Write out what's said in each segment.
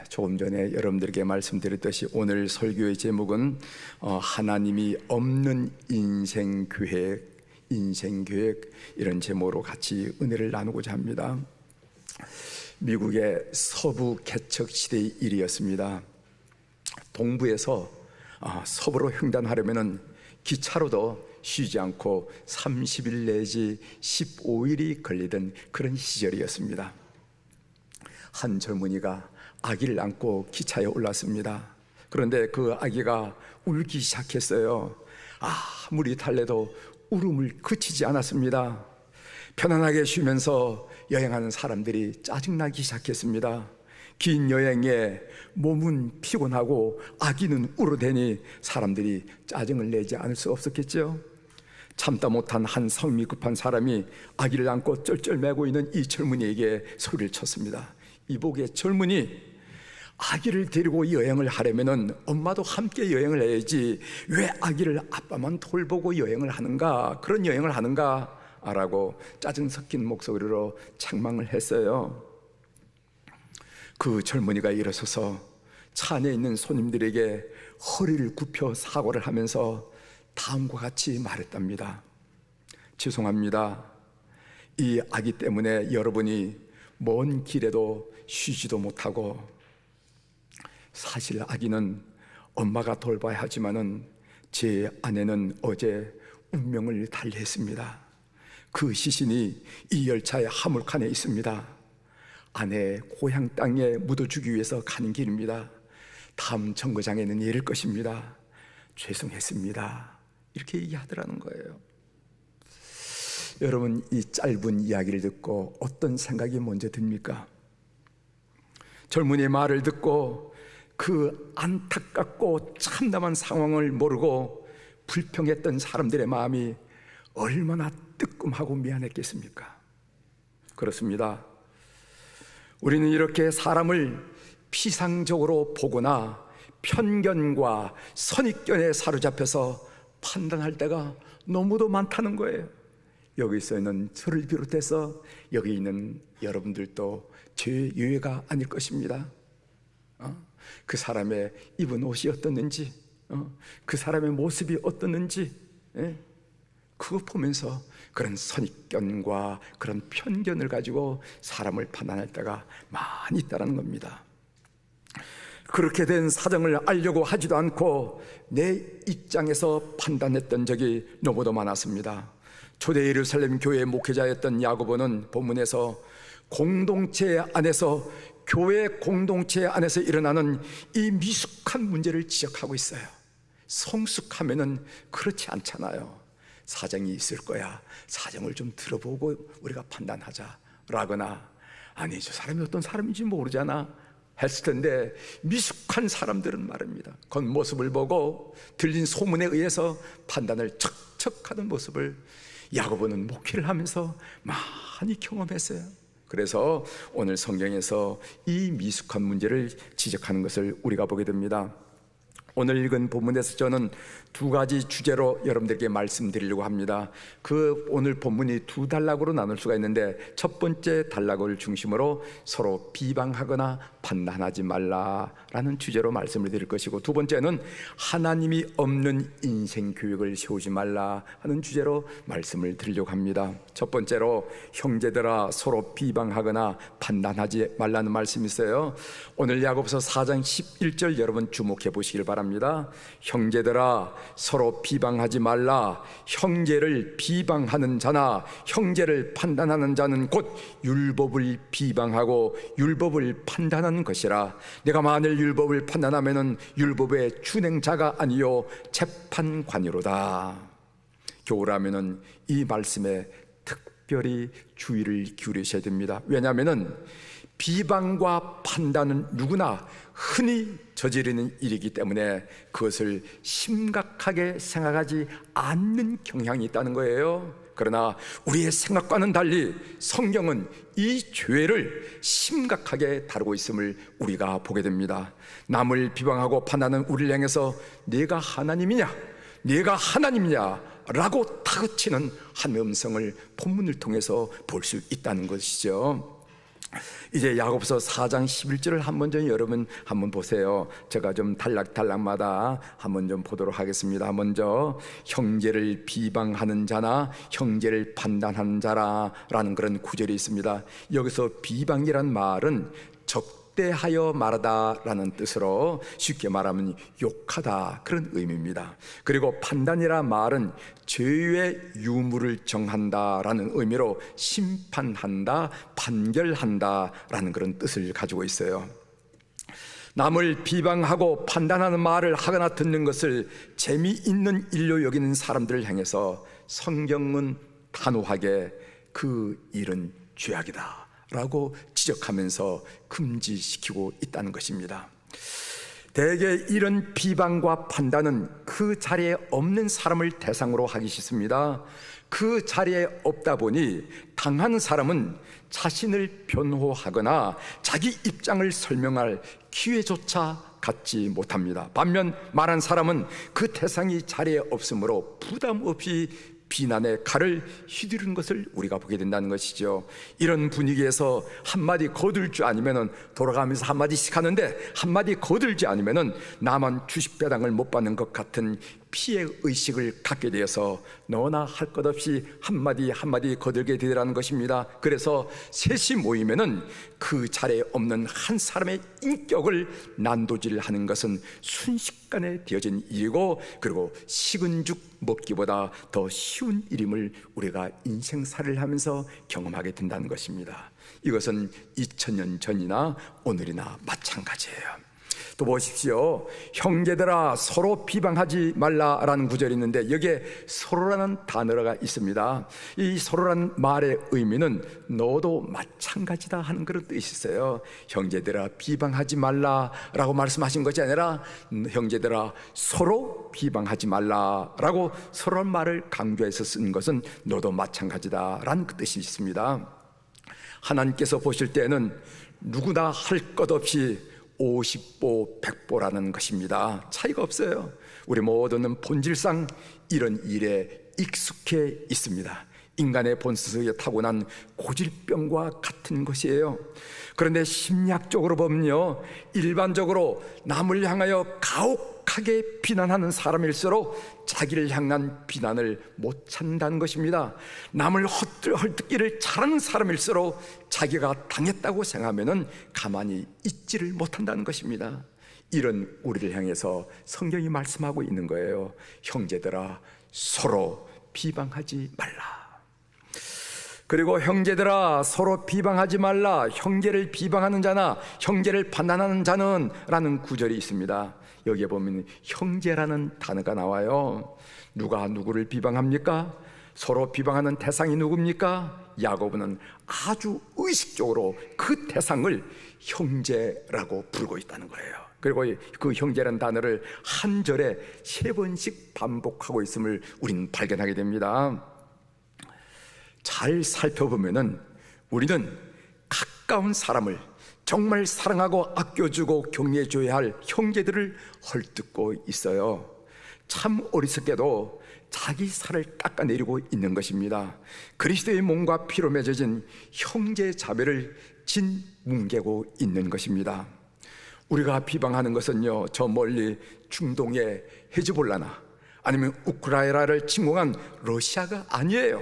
조금 전에 여러분들에게 말씀드렸듯이 오늘 설교의 제목은 하나님이 없는 인생계획 이런 제목으로 같이 은혜를 나누고자 합니다. 미국의 서부 개척 시대의 일이었습니다. 동부에서 서부로 횡단하려면 기차로도 쉬지 않고 30일 내지 15일이 걸리던 그런 시절이었습니다. 한 젊은이가 아기를 안고 기차에 올랐습니다. 그런데 그 아기가 울기 시작했어요. 아무리 달래도 울음을 그치지 않았습니다. 편안하게 쉬면서 여행하는 사람들이 짜증나기 시작했습니다. 긴 여행에 몸은 피곤하고 아기는 울어대니 사람들이 짜증을 내지 않을 수 없었겠죠. 참다 못한 한 성미 급한 사람이 아기를 안고 쩔쩔매고 있는 이 젊은이에게 소리를 쳤습니다. 이보게 젊은이, 아기를 데리고 여행을 하려면 엄마도 함께 여행을 해야지 왜 아기를 아빠만 돌보고 여행을 하는가, 그런 여행을 하는가 라고 짜증 섞인 목소리로 책망을 했어요. 그 젊은이가 일어서서 차 안에 있는 손님들에게 허리를 굽혀 사과를 하면서 다음과 같이 말했답니다. 죄송합니다. 이 아기 때문에 여러분이 먼 길에도 쉬지도 못하고, 사실 아기는 엄마가 돌봐야 하지만은 제 아내는 어제 운명을 달리했습니다. 그 시신이 이 열차의 화물칸에 있습니다. 아내 고향 땅에 묻어주기 위해서 가는 길입니다. 다음 정거장에는 이를 것입니다. 죄송했습니다. 이렇게 얘기하더라는 거예요. 여러분, 이 짧은 이야기를 듣고 어떤 생각이 먼저 듭니까? 젊은이의 말을 듣고 그 안타깝고 참담한 상황을 모르고 불평했던 사람들의 마음이 얼마나 뜨끔하고 미안했겠습니까? 그렇습니다. 우리는 이렇게 사람을 피상적으로 보거나 편견과 선입견에 사로잡혀서 판단할 때가 너무도 많다는 거예요. 여기 있는 저를 비롯해서 여기 있는 여러분들도 제 예외가 아닐 것입니다. 그 사람의 입은 옷이 어떻는지, 그 사람의 모습이 어떻는지, 그거 보면서 그런 선입견과 그런 편견을 가지고 사람을 판단할 때가 많이 있다는 겁니다. 그렇게 된 사정을 알려고 하지도 않고 내 입장에서 판단했던 적이 너무도 많았습니다. 초대 예루살렘 교회의 목회자였던 야고보는 본문에서 공동체 안에서, 교회 공동체 안에서 일어나는 이 미숙한 문제를 지적하고 있어요. 성숙하면은 그렇지 않잖아요. 사정이 있을 거야, 사정을 좀 들어보고 우리가 판단하자 라거나, 아니 저 사람이 어떤 사람인지 모르잖아 했을 텐데, 미숙한 사람들은 말입니다, 겉모습을 보고 들린 소문에 의해서 판단을 척척하는 모습을 야고보는 목회를 하면서 많이 경험했어요. 그래서 오늘 성경에서 이 미숙한 문제를 지적하는 것을 우리가 보게 됩니다. 오늘 읽은 본문에서 저는 두 가지 주제로 여러분들에게 말씀드리려고 합니다. 그 오늘 본문이 두 단락으로 나눌 수가 있는데, 첫 번째 단락을 중심으로 서로 비방하거나 판단하지 말라라는 주제로 말씀을 드릴 것이고, 두 번째는 하나님이 없는 인생 교육을 세우지 말라 하는 주제로 말씀을 드리려고 합니다. 첫 번째로 형제들아 서로 비방하거나 판단하지 말라는 말씀이 있어요. 오늘 야고보서 4장 11절 여러분 주목해 보시길 바랍니다. 형제들아 서로 비방하지 말라. 형제를 비방하는 자나 형제를 판단하는 자는 곧 율법을 비방하고 율법을 판단하는 것이라. 내가 만일 율법을 판단하면은 율법의 준행자가 아니요 재판관이로다. 교우라면은 이 말씀에 특별히 주의를 기울이셔야 됩니다. 왜냐하면은 비방과 판단은 누구나 흔히 저지르는 일이기 때문에 그것을 심각하게 생각하지 않는 경향이 있다는 거예요. 그러나 우리의 생각과는 달리 성경은 이 죄를 심각하게 다루고 있음을 우리가 보게 됩니다. 남을 비방하고 판단하는 우리를 향해서 네가 하나님이냐, 네가 하나님이냐 라고 다그치는 한 음성을 본문을 통해서 볼 수 있다는 것이죠. 이제 야고보서 4장 11절을 한번 좀 여러분 한번 보세요. 제가 좀 단락마다 한번 좀 보도록 하겠습니다. 먼저 형제를 비방하는 자나 형제를 판단하는 자라라는 그런 구절이 있습니다. 여기서 비방이란 말은 적대하여 말하다라는 뜻으로 쉽게 말하면 욕하다 그런 의미입니다. 그리고 판단이란 말은 죄의 유무를 정한다라는 의미로 심판한다, 판결한다라는 그런 뜻을 가지고 있어요. 남을 비방하고 판단하는 말을 하거나 듣는 것을 재미있는 일로 여기는 사람들을 향해서 성경은 단호하게 그 일은 죄악이다 라고 지적하면서 금지시키고 있다는 것입니다. 대개 이런 비방과 판단은 그 자리에 없는 사람을 대상으로 하기 쉽습니다. 그 자리에 없다 보니 당한 사람은 자신을 변호하거나 자기 입장을 설명할 기회조차 갖지 못합니다. 반면 말한 사람은 그 대상이 자리에 없으므로 부담 없이 비난의 칼을 휘두르는 것을 우리가 보게 된다는 것이죠. 이런 분위기에서 한마디 거둘 줄 아니면은 돌아가면서 한마디씩 하는데 한마디 거들지 않으면은 나만 주식 배당을 못 받는 것 같은 피해 의식을 갖게 되어서 너나 할 것 없이 한마디 거들게 되라는 것입니다. 그래서 셋이 모이면은 그 자리에 없는 한 사람의 인격을 난도질하는 것은 순식간에 되어진 일이고, 그리고 식은 죽 먹기보다 더 쉬운 일임을 우리가 인생살이를 하면서 경험하게 된다는 것입니다. 이것은 2000년 전이나 오늘이나 마찬가지예요. 또 보십시오. 형제들아 서로 비방하지 말라라는 구절이 있는데 여기에 서로라는 단어가 있습니다. 이 서로라는 말의 의미는 너도 마찬가지다 하는 그런 뜻이 있어요. 형제들아 비방하지 말라라고 말씀하신 것이 아니라 형제들아 서로 비방하지 말라라고 서로라는 말을 강조해서 쓴 것은 너도 마찬가지다라는 그 뜻이 있습니다. 하나님께서 보실 때는 누구나 할 것 없이 50보 100보라는 것입니다. 차이가 없어요. 우리 모두는 본질상 이런 일에 익숙해 있습니다. 인간의 본성에 타고난 고질병과 같은 것이에요. 그런데 심리학적으로 보면요, 일반적으로 남을 향하여 가혹하게 비난하는 사람일수록 자기를 향한 비난을 못 참는다는 것입니다. 남을 헐뜯기를 잘하는 사람일수록 자기가 당했다고 생각하면 가만히 있지를 못한다는 것입니다. 이런 우리를 향해서 성경이 말씀하고 있는 거예요. 형제들아 서로 비방하지 말라. 그리고 형제들아 서로 비방하지 말라. 형제를 비방하는 자나 형제를 판단하는 자는 라는 구절이 있습니다. 여기에 보면 형제라는 단어가 나와요. 누가 누구를 비방합니까? 서로 비방하는 대상이 누굽니까? 야고보는 아주 의식적으로 그 대상을 형제라고 부르고 있다는 거예요. 그리고 그 형제라는 단어를 한 절에 3번씩 반복하고 있음을 우리는 발견하게 됩니다. 잘 살펴보면은 우리는 가까운 사람을 정말 사랑하고 아껴주고 격려해줘야 할 형제들을 헐뜯고 있어요. 참 어리석게도 자기 살을 깎아내리고 있는 것입니다. 그리스도의 몸과 피로 맺어진 형제 자매를 짓뭉개고 있는 것입니다. 우리가 비방하는 것은요, 저 멀리 중동의 헤즈볼라나 아니면 우크라이나를 침공한 러시아가 아니에요.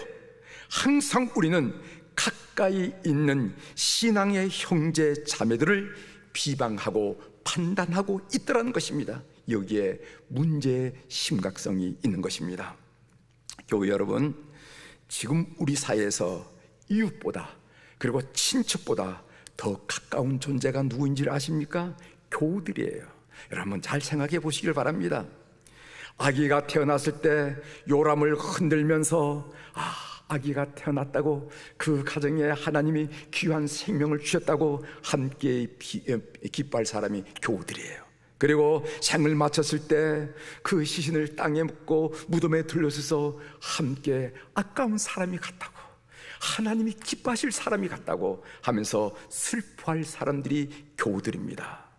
항상 우리는 가까이 있는 신앙의 형제 자매들을 비방하고 판단하고 있더라는 것입니다. 여기에 문제의 심각성이 있는 것입니다. 교회 여러분, 지금 우리 사회에서 이웃보다 그리고 친척보다 더 가까운 존재가 누구인지 아십니까? 교우들이에요. 여러분 잘 생각해 보시길 바랍니다. 아기가 태어났을 때 요람을 흔들면서 아기가 태어났다고, 그 가정에 하나님이 귀한 생명을 주셨다고 함께 기뻐할 사람이 교우들이에요. 그리고 생을 마쳤을 때 그 시신을 땅에 묻고 무덤에 들려서서 함께 아까운 사람이 같다고, 하나님이 기뻐하실 사람이 같다고 하면서 슬퍼할 사람들이 교우들입니다.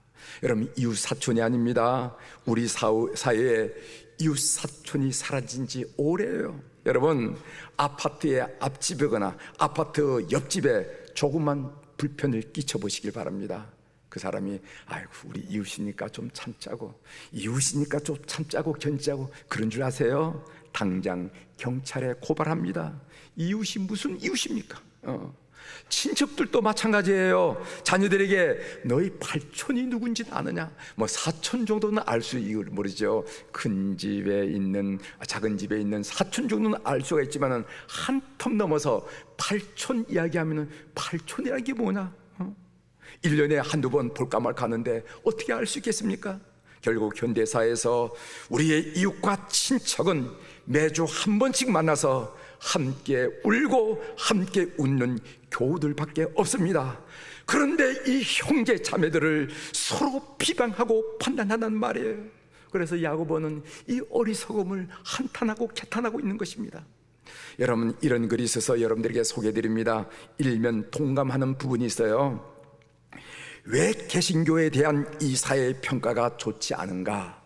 여러분, 이웃사촌이 아닙니다. 우리 사회에 이웃사촌이 사라진 지 오래예요. 여러분, 아파트의 앞집이거나 아파트 옆집에 조그만 불편을 끼쳐보시길 바랍니다. 그 사람이 아이고 우리 이웃이니까 좀 참자고, 이웃이니까 좀 참자고 견자고 그런 줄 아세요? 당장 경찰에 고발합니다. 이웃이 무슨 이웃입니까? 친척들도 마찬가지예요. 자녀들에게 너희 팔촌이 누군지는 아느냐? 뭐 사촌 정도는 알 수 모르죠. 큰 집에 있는, 작은 집에 있는 사촌 정도는 알 수가 있지만은 한 텀 넘어서 팔촌 이야기하면은 팔촌이라는 게 뭐냐? 1년에 한두 번 볼까 말까 하는데 어떻게 알 수 있겠습니까? 결국 현대사에서 우리의 이웃과 친척은 매주 한 번씩 만나서 함께 울고 함께 웃는 교우들밖에 없습니다. 그런데 이 형제 자매들을 서로 비방하고 판단하는 말이에요. 그래서 야고보는 이 어리석음을 한탄하고 개탄하고 있는 것입니다. 여러분, 이런 글이 있어서 여러분들에게 소개해드립니다. 일면 동감하는 부분이 있어요. 왜 개신교에 대한 이 사회의 평가가 좋지 않은가?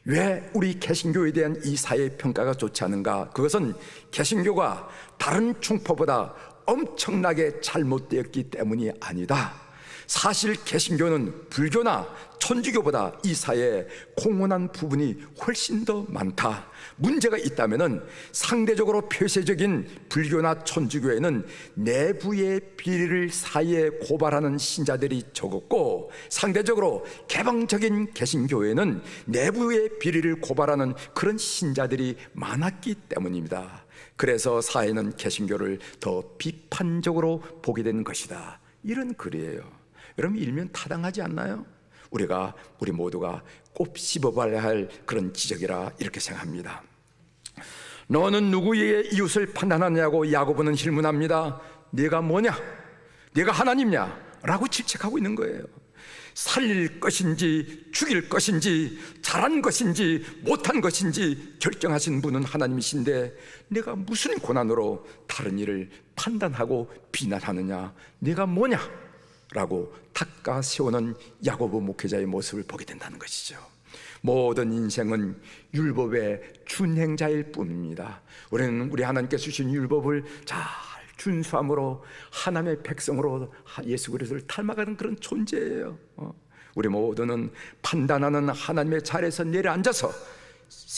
왜 우리 개신교에 대한 이 사회의 평가가 좋지 않은가? 그것은 개신교가 다른 충포보다 엄청나게 잘못되었기 때문이 아니다. 사실 개신교는 불교나 천주교보다 이 사회에 공헌한 부분이 훨씬 더 많다. 문제가 있다면은 상대적으로 폐쇄적인 불교나 천주교에는 내부의 비리를 사회에 고발하는 신자들이 적었고, 상대적으로 개방적인 개신교에는 내부의 비리를 고발하는 그런 신자들이 많았기 때문입니다. 그래서 사회는 개신교를 더 비판적으로 보게 되는 것이다. 이런 글이에요. 여러분, 일면 타당하지 않나요? 우리 모두가 꼭 씹어봐야 할 그런 지적이라 이렇게 생각합니다. 너는 누구의 이웃을 판단하냐고 야고보는 질문합니다. 네가 뭐냐? 네가 하나님냐? 라고 질책하고 있는 거예요. 살릴 것인지 죽일 것인지 잘한 것인지 못한 것인지 결정하신 분은 하나님이신데 네가 무슨 고난으로 다른 일을 판단하고 비난하느냐? 네가 뭐냐? 라고 닦아 세우는 야고보 목회자의 모습을 보게 된다는 것이죠. 모든 인생은 율법의 준행자일 뿐입니다. 우리는 우리 하나님께서 주신 율법을 잘 준수함으로 하나님의 백성으로 예수 그리스도를 닮아가는 그런 존재예요. 우리 모두는 판단하는 하나님의 자리에서 내려앉아서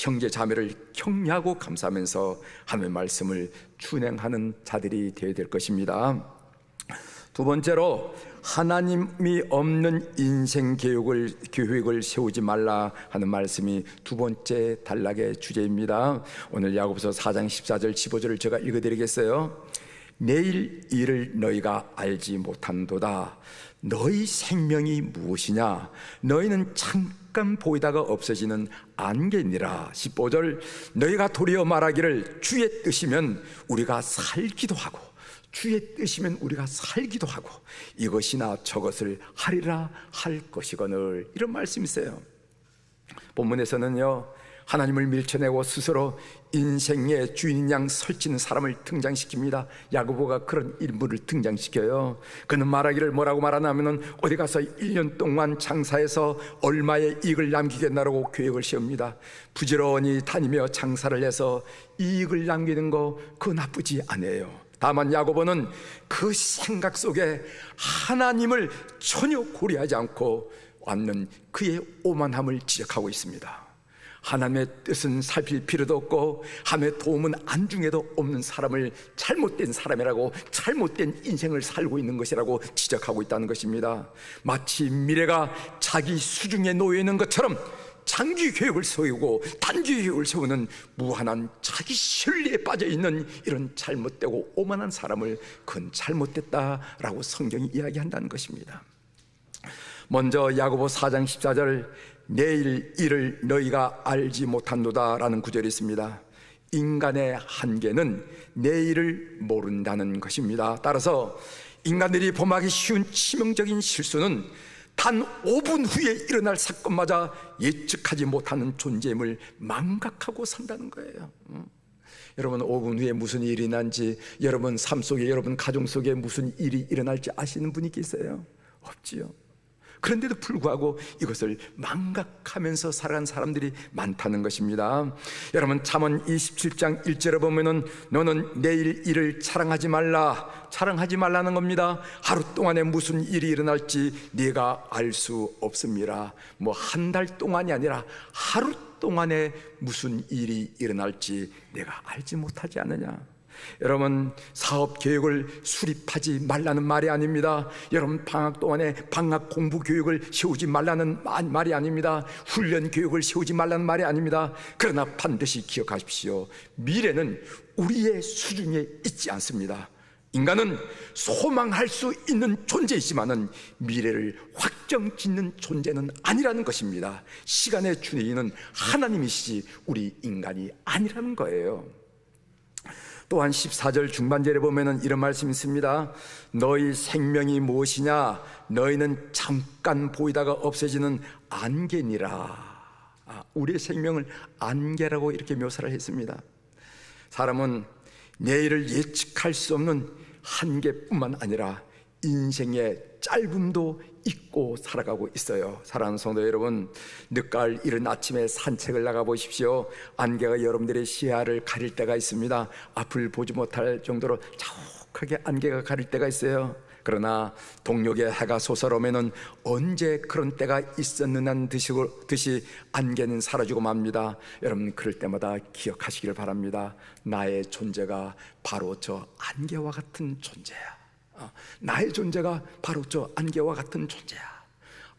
형제 자매를 격려하고 감사하면서 하나님의 말씀을 준행하는 자들이 되어야 될 것입니다. 두 번째로, 하나님이 없는 인생 계획을 세우지 말라 하는 말씀이 두 번째 단락의 주제입니다. 오늘 야고보서 4장 14절 15절을 제가 읽어드리겠어요. 내일 일을 너희가 알지 못한도다. 너희 생명이 무엇이냐? 너희는 잠깐 보이다가 없어지는 안개니라. 15절, 너희가 도리어 말하기를 주의 뜻이면 우리가 살기도 하고 주의 뜻이면 우리가 살기도 하고 이것이나 저것을 하리라 할 것이거늘. 이런 말씀이 있어요. 본문에서는요, 하나님을 밀쳐내고 스스로 인생의 주인인 양 설치는 사람을 등장시킵니다. 야고보가 그런 인물을 등장시켜요. 그는 말하기를 뭐라고 말하냐면은 어디 가서 1년 동안 장사해서 얼마의 이익을 남기겠나라고 계획을 세웁니다. 부지런히 다니며 장사를 해서 이익을 남기는 거 그거 나쁘지 않아요. 다만 야고보는 그 생각 속에 하나님을 전혀 고려하지 않고 왔는 그의 오만함을 지적하고 있습니다. 하나님의 뜻은 살필 필요도 없고 하나님의 도움은 안중에도 없는 사람을 잘못된 사람이라고, 잘못된 인생을 살고 있는 것이라고 지적하고 있다는 것입니다. 마치 미래가 자기 수중에 놓여 있는 것처럼 장기 계획을 세우고 단기 계획을 세우는 무한한 자기 신리에 빠져있는 이런 잘못되고 오만한 사람을 그건 잘못됐다라고 성경이 이야기한다는 것입니다. 먼저 야고보 4장 14절, 내일 일을 너희가 알지 못한도다 라는 구절이 있습니다. 인간의 한계는 내일을 모른다는 것입니다. 따라서 인간들이 범하기 쉬운 치명적인 실수는 단 5분 후에 일어날 사건마저 예측하지 못하는 존재임을 망각하고 산다는 거예요. 여러분, 5분 후에 무슨 일이 난지, 여러분 삶 속에, 여러분 가정 속에 무슨 일이 일어날지 아시는 분이 계세요? 없지요. 그런데도 불구하고 이것을 망각하면서 살아간 사람들이 많다는 것입니다. 여러분, 잠언 27장 1절에 보면은 너는 내일 일을 자랑하지 말라는 겁니다. 하루 동안에 무슨 일이 일어날지 네가 알 수 없습니다. 뭐 한 달 동안이 아니라 하루 동안에 무슨 일이 일어날지 내가 알지 못하지 않느냐. 여러분, 사업 계획을 수립하지 말라는 말이 아닙니다. 여러분, 방학 동안에 방학 공부 교육을 세우지 말라는 말이 아닙니다. 훈련 교육을 세우지 말라는 말이 아닙니다. 그러나 반드시 기억하십시오. 미래는 우리의 수준에 있지 않습니다. 인간은 소망할 수 있는 존재이지만은 미래를 확정짓는 존재는 아니라는 것입니다. 시간의 주인은 하나님이시지 우리 인간이 아니라는 거예요. 또한 14절 중반절에 보면은 이런 말씀이 있습니다. 너희 생명이 무엇이냐? 너희는 잠깐 보이다가 없어지는 안개니라. 우리의 생명을 안개라고 이렇게 묘사를 했습니다. 사람은 내일을 예측할 수 없는 한계뿐만 아니라 인생의 짧음도 잊고 살아가고 있어요. 사랑하는 성도 여러분, 늦가을 이른 아침에 산책을 나가 보십시오. 안개가 여러분들의 시야를 가릴 때가 있습니다. 앞을 보지 못할 정도로 자욱하게 안개가 가릴 때가 있어요. 그러나 동력의 해가 솟아오면은 언제 그런 때가 있었느냐는 듯이 안개는 사라지고 맙니다. 여러분, 그럴 때마다 기억하시기를 바랍니다. 나의 존재가 바로 저 안개와 같은 존재야. 나의 존재가 바로 저 안개와 같은 존재야.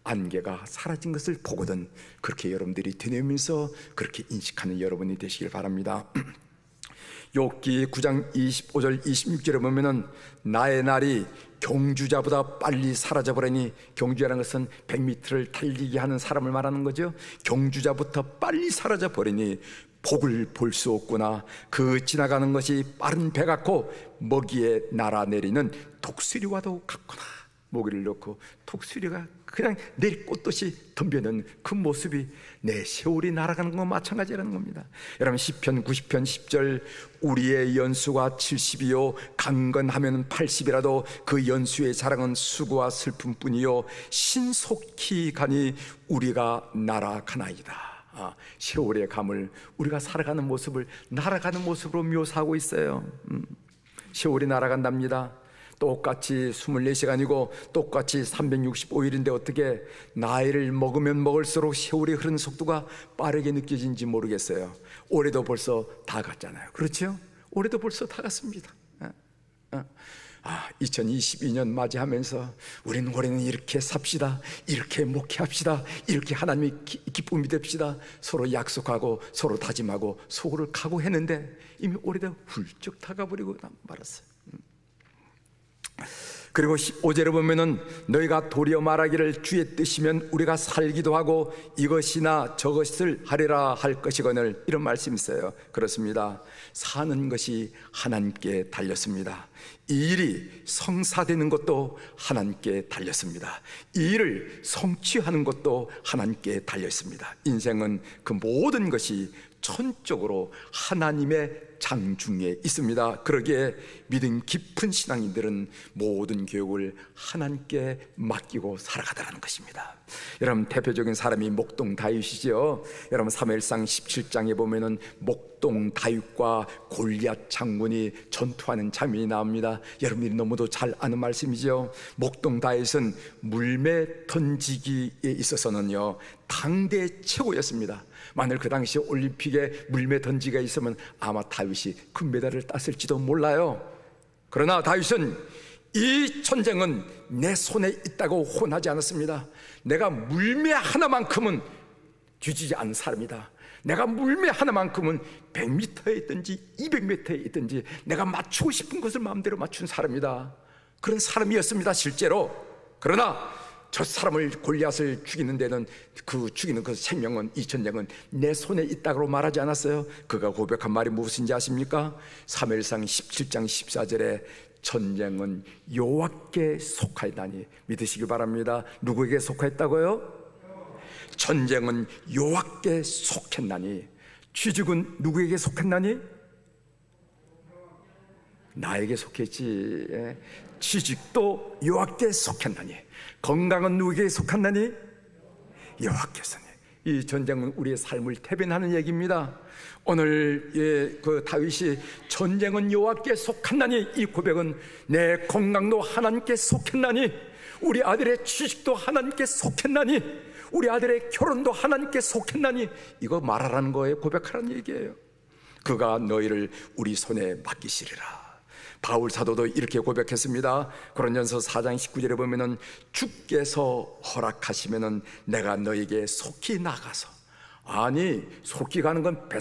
안개가 사라진 것을 보거든 그렇게 여러분들이 되뇌면서 그렇게 인식하는 여러분이 되시길 바랍니다. 욥기 9장 25절 26절에 보면은 나의 날이 경주자보다 빨리 사라져버리니, 경주자라는 것은 100m를 달리게 하는 사람을 말하는 거죠. 경주자부터 빨리 사라져버리니 복을 볼 수 없구나. 그 지나가는 것이 빠른 배 같고 먹이에 날아내리는 독수리와도 같구나. 먹이를 넣고 독수리가 그냥 내리꽂듯이 덤벼는 그 모습이 내 세월이 날아가는 것과 마찬가지라는 겁니다. 여러분, 시편 90편 10절 우리의 연수가 70이요 강건하면 80이라도 그 연수의 자랑은 수고와 슬픔뿐이요 신속히 가니 우리가 날아가나이다. 세월의 감을 우리가 살아가는 모습을 날아가는 모습으로 묘사하고 있어요. 세월이 날아간답니다. 똑같이 24시간이고 똑같이 365일인데 어떻게 나이를 먹으면 먹을수록 세월이 흐르는 속도가 빠르게 느껴진지 모르겠어요. 올해도 벌써 다 갔잖아요. 그렇죠? 올해도 벌써 다 갔습니다. 2022년 맞이하면서 우리는 올해는 이렇게 삽시다, 이렇게 목회합시다, 이렇게 하나님의 기쁨이 됩시다, 서로 약속하고 서로 다짐하고 속으로 각오했는데 이미 올해도 훌쩍 다가버리고 말았어요. 그리고 15절에 보면은 너희가 도리어 말하기를 주의 뜻이면 우리가 살기도 하고 이것이나 저것을 하리라 할 것이거늘, 이런 말씀이 있어요. 그렇습니다. 사는 것이 하나님께 달렸습니다. 이 일이 성사되는 것도 하나님께 달렸습니다. 이 일을 성취하는 것도 하나님께 달려있습니다. 인생은 그 모든 것이 천적으로 하나님의 장중에 있습니다. 그러기에 믿음 깊은 신앙인들은 모든 교육을 하나님께 맡기고 살아가더라는 것입니다. 여러분, 대표적인 사람이 목동 다윗이죠. 여러분, 사무엘상 17장에 보면은 목동 다윗과 골리앗 장군이 전투하는 장면이 나옵니다. 여러분들이 너무도 잘 아는 말씀이죠. 목동 다윗은 물매 던지기에 있어서는요 당대 최고였습니다. 만일 그 당시 올림픽에 물매 던지기가 있으면 아마 다윗이 금메달을 땄을지도 몰라요. 그러나 다윗은 이 전쟁은 내 손에 있다고 혼하지 않았습니다. 내가 물매 하나만큼은 뒤지지 않은 사람이다. 내가 물매 하나만큼은 100m에 있든지 200m에 있든지 내가 맞추고 싶은 것을 마음대로 맞춘 사람이다. 그런 사람이었습니다, 실제로. 그러나 저 사람을 골리앗을 죽이는 데는 그 죽이는 그 생명은, 이 전쟁은 내 손에 있다고 말하지 않았어요. 그가 고백한 말이 무엇인지 아십니까? 사무엘상 17장 14절에 전쟁은 여호와께 속하였다니, 믿으시기 바랍니다. 누구에게 속하였다고요? 전쟁은 여호와께 속했나니. 취직은 누구에게 속했나니? 나에게 속했지. 지식도 여호와께 속했나니. 건강은 누구에게 속한다니? 여호와께서니. 이 전쟁은 우리의 삶을 대변하는 얘기입니다. 오늘 그 다윗이 전쟁은 여호와께 속한다니, 이 고백은 내 건강도 하나님께 속했나니, 우리 아들의 취직도 하나님께 속했나니, 우리 아들의 결혼도 하나님께 속했나니, 이거 말하라는 거예요. 고백하라는 얘기예요. 그가 너희를 우리 손에 맡기시리라. 바울 사도도 이렇게 고백했습니다. 고린도전서 4장 19절에 보면은 주께서 허락하시면은 내가 너에게 속히 나가서. 아니, 속히 가는 건 배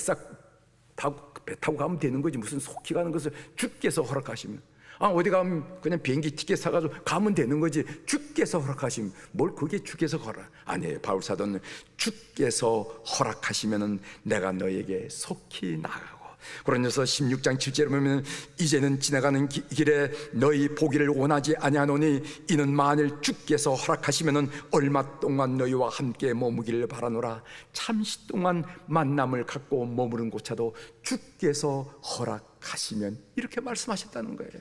타고 가면 되는 거지, 무슨 속히 가는 것을 주께서 허락하시면. 어디 가면 그냥 비행기 티켓 사가지고 가면 되는 거지, 주께서 허락하시면 뭘 그게 주께서 허락. 아니에요. 바울 사도는 주께서 허락하시면은 내가 너에게 속히 나가고. 고린도서 16장 7절에 보면 이제는 지나가는 길에 너희 보기를 원하지 아니하노니 이는 만일 주께서 허락하시면은 얼마 동안 너희와 함께 머무기를 바라노라. 잠시 동안 만남을 갖고 머무는 곳차도 주께서 허락하시면, 이렇게 말씀하셨다는 거예요.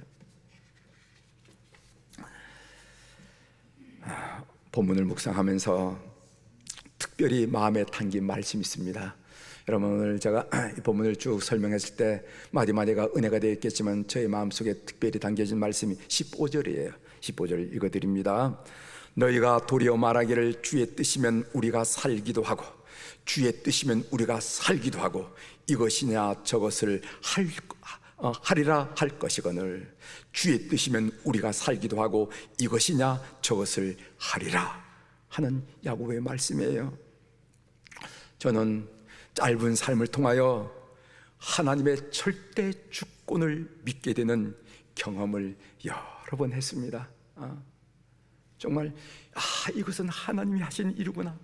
본문을 묵상하면서 특별히 마음에 담긴 말씀이 있습니다. 여러분, 오늘 제가 이 본문을 쭉 설명했을 때 마디마디가 은혜가 되었겠지만 저의 마음속에 특별히 담겨진 말씀이 15절이에요 15절 읽어드립니다. 너희가 도리어 말하기를 주의 뜻이면 우리가 살기도 하고 주의 뜻이면 우리가 살기도 하고 이것이냐 저것을 하리라 할 것이거늘. 주의 뜻이면 우리가 살기도 하고 이것이냐 저것을 하리라 하는 야고보의 말씀이에요. 저는 짧은 삶을 통하여 하나님의 절대 주권을 믿게 되는 경험을 여러 번 했습니다. 정말 이것은 하나님이 하신 일이구나,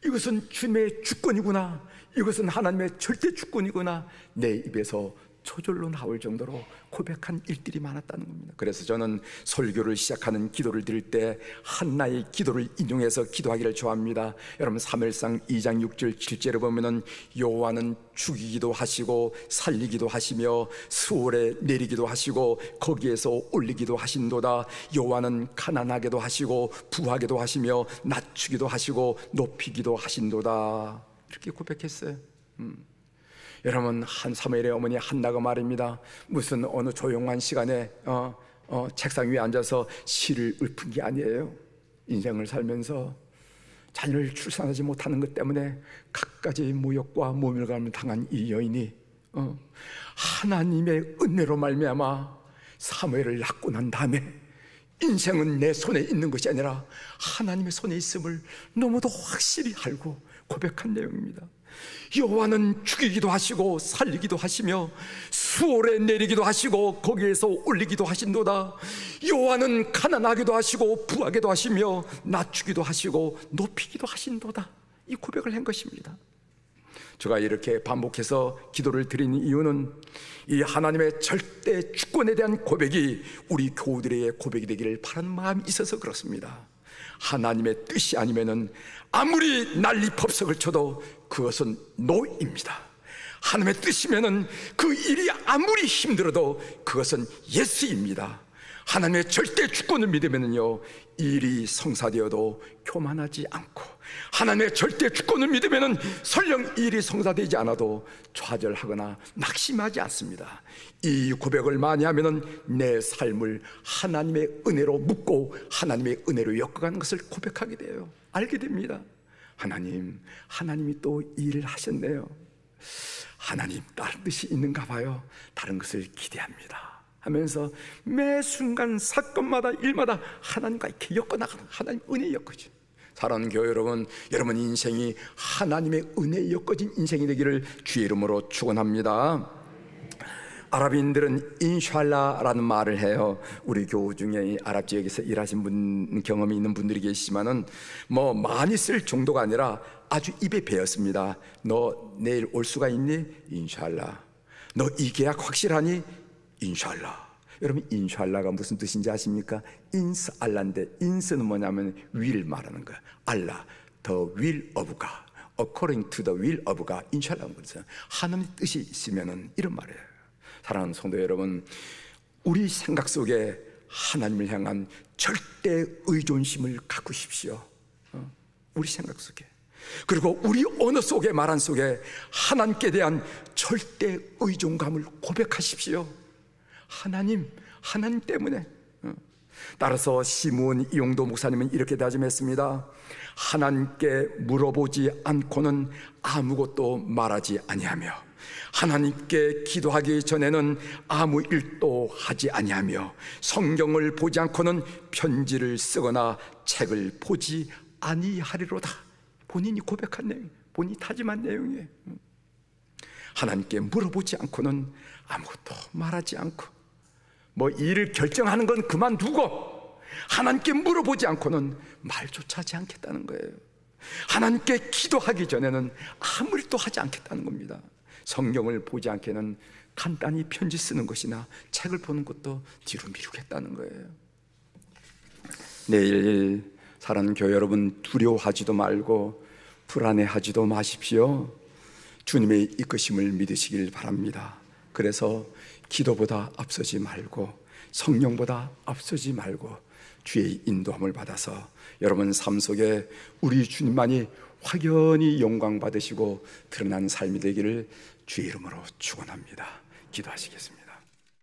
이것은 주님의 주권이구나, 이것은 하나님의 절대 주권이구나, 내 입에서 저절로 나올 정도로 고백한 일들이 많았다는 겁니다. 그래서 저는 설교를 시작하는 기도를 드릴 때 한나의 기도를 인용해서 기도하기를 좋아합니다. 여러분, 사무엘상 2장 6절 7절에 보면은 여호와는 죽이기도 하시고 살리기도 하시며 수월에 내리기도 하시고 거기에서 올리기도 하신도다. 여호와는 가난하게도 하시고 부하게도 하시며 낮추기도 하시고 높이기도 하신도다. 이렇게 고백했어요. 여러분, 한 사무엘의 어머니 한나가 말입니다. 무슨 어느 조용한 시간에 책상 위에 앉아서 시를 읊은 게 아니에요. 인생을 살면서 자녀를 출산하지 못하는 것 때문에 갖가지 모욕과 모멸감을 당한 이 여인이 하나님의 은혜로 말미암아 사무엘을 낳고 난 다음에 인생은 내 손에 있는 것이 아니라 하나님의 손에 있음을 너무도 확실히 알고 고백한 내용입니다. 여호와는 죽이기도 하시고 살리기도 하시며 수월에 내리기도 하시고 거기에서 올리기도 하신도다. 여호와는 가난하게도 하시고 부하게도 하시며 낮추기도 하시고 높이기도 하신도다. 이 고백을 한 것입니다. 제가 이렇게 반복해서 기도를 드리는 이유는 이 하나님의 절대 주권에 대한 고백이 우리 교우들의 고백이 되기를 바라는 마음이 있어서 그렇습니다. 하나님의 뜻이 아니면은 아무리 난리법석을 쳐도 그것은 노입니다. 하나님의 뜻이면은 그 일이 아무리 힘들어도 그것은 예스입니다. 하나님의 절대 주권을 믿으면은요, 일이 성사되어도 교만하지 않고, 하나님의 절대 주권을 믿으면은 설령 일이 성사되지 않아도 좌절하거나 낙심하지 않습니다. 이 고백을 많이 하면은 내 삶을 하나님의 은혜로 묻고 하나님의 은혜로 엮어가는 것을 고백하게 돼요. 알게 됩니다. 하나님이 또 일을 하셨네요. 하나님, 다른 뜻이 있는가 봐요. 다른 것을 기대합니다 하면서 매 순간 사건마다 일마다 하나님과 이렇게 엮어나가는, 하나님 은혜에 엮어져. 사랑하는 교회 여러분, 여러분 인생이 하나님의 은혜에 엮어진 인생이 되기를 주의 이름으로 축원합니다. 아랍인들은 인샬라라는 말을 해요. 우리 교우 중에 아랍 지역에서 일하신 분, 경험이 있는 분들이 계시지만은 뭐 많이 쓸 정도가 아니라 아주 입에 배었습니다. 너 내일 올 수가 있니? 인샬라. 너 이 계약 확실하니? 인샬라. 여러분, 인샬라가 무슨 뜻인지 아십니까? 인스 알라인데, 인스는 뭐냐면 will 말하는 거야. 알라, the will of God, according to the will of God. 인샬라는 거죠. 하나님의 뜻이 있으면은 이런 말이에요. 사랑하는 성도 여러분, 우리 생각 속에 하나님을 향한 절대 의존심을 가꾸십시오. 우리 생각 속에, 그리고 우리 언어 속에, 말 안 속에 하나님께 대한 절대 의존감을 고백하십시오. 하나님 때문에. 따라서 시므온 이용도 목사님은 이렇게 다짐했습니다. 하나님께 물어보지 않고는 아무것도 말하지 아니하며, 하나님께 기도하기 전에는 아무 일도 하지 아니하며, 성경을 보지 않고는 편지를 쓰거나 책을 보지 아니하리로다. 본인이 고백한 내용, 본인이 다짐한 내용이에요. 하나님께 물어보지 않고는 아무것도 말하지 않고, 뭐 일을 결정하는 건 그만두고 하나님께 물어보지 않고는 말조차 하지 않겠다는 거예요. 하나님께 기도하기 전에는 아무 일도 하지 않겠다는 겁니다. 성경을 보지 않게는 간단히 편지 쓰는 것이나 책을 보는 것도 뒤로 미루겠다는 거예요. 내일 사랑하는 교회 여러분, 두려워하지도 말고 불안해하지도 마십시오. 주님의 이끄심을 믿으시길 바랍니다. 그래서 기도보다 앞서지 말고, 성령보다 앞서지 말고 주의 인도함을 받아서 여러분 삶 속에 우리 주님만이 확연히 영광 받으시고 드러난 삶이 되기를 주의 이름으로 축원합니다. 기도하시겠습니다.